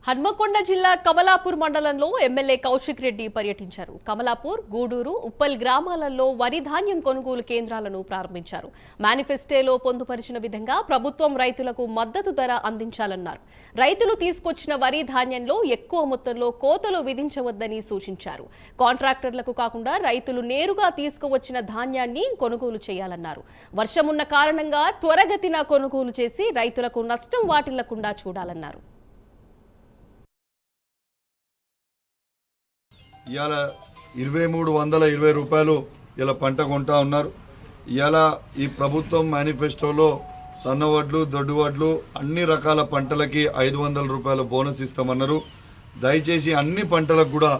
హన్మకొండ జిల్లా కమలాపూర్ మండలంలో ఎమ్మెల్యే కౌశిక్ రెడ్డి పర్యటించారు. కమలాపూర్, గూడూరు, ఉప్పల్ గ్రామాలలో వరి ధాన్యం కొనుగోలు కేంద్రాలను ప్రారంభించారు. మేనిఫెస్టోలో పొందుపరిచిన విధంగా ప్రభుత్వం రైతులకు మద్దతు ధర అందించాలన్నారు. రైతులు తీసుకొచ్చిన వరి ధాన్యంలో ఎక్కువ మొత్తంలో కోతలు విధించవద్దని సూచించారు. కాంట్రాక్టర్లకు కాకుండా రైతులు నేరుగా తీసుకువచ్చిన ధాన్యాన్ని కొనుగోలు చేయాలన్నారు. వర్షం ఉన్న కారణంగా త్వరగతిన కొనుగోలు చేసి రైతులకు నష్టం వాటిల్లకుండా చూడాలన్నారు. ఇవాళ 2320 రూపాయలు ఇలా పంట కొంటా ఉన్నారు. ఇవాళ ఈ ప్రభుత్వం మేనిఫెస్టోలో సన్నవడ్లు, దొడ్డువడ్లు అన్ని రకాల పంటలకి 500 రూపాయల బోనస్ ఇస్తామన్నారు. దయచేసి అన్ని పంటలకు కూడా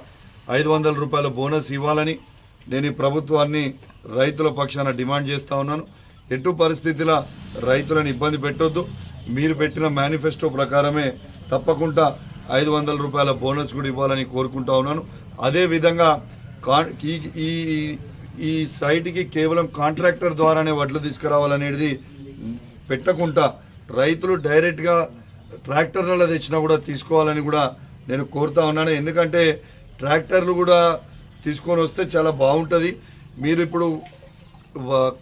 500 రూపాయల బోనస్ ఇవ్వాలని నేను ఈ ప్రభుత్వాన్ని రైతుల పక్షాన డిమాండ్ చేస్తూ ఉన్నాను. ఎటు పరిస్థితిలో రైతులను ఇబ్బంది పెట్టొద్దు. మీరు పెట్టిన మేనిఫెస్టో ప్రకారమే తప్పకుండా 500 రూపాయల బోనస్ కూడా ఇవ్వాలని కోరుకుంటా ఉన్నాను. అదేవిధంగా ఈ సైట్కి కేవలం కాంట్రాక్టర్ ద్వారానే వడ్లు తీసుకురావాలనేది పెట్టకుండా రైతులు డైరెక్ట్గా ట్రాక్టర్లలో తెచ్చినా కూడా తీసుకోవాలని కూడా నేను కోరుతా ఉన్నాను. ఎందుకంటే ట్రాక్టర్లు కూడా తీసుకొని వస్తే చాలా బాగుంటుంది. మీరు ఇప్పుడు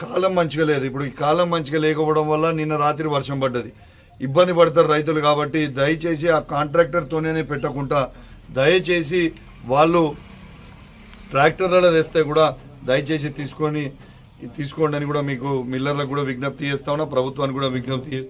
కాలం మంచిగా లేదు. ఇప్పుడు ఈ కాలం మంచిగా లేకపోవడం వల్ల నిన్న రాత్రి వర్షం పడ్డది, ఇబ్బంది పడతారు రైతులు. కాబట్టి దయచేసి ఆ కాంట్రాక్టర్తోనే పెట్టకుండా దయచేసి వాళ్ళు ట్రాక్టర్లలో తెస్తే కూడా దయచేసి తీసుకోండి అని కూడా మీకు మిల్లర్లకు కూడా విజ్ఞప్తి చేస్తా ఉన్నా, ప్రభుత్వానికి కూడా విజ్ఞప్తి చేస్తా.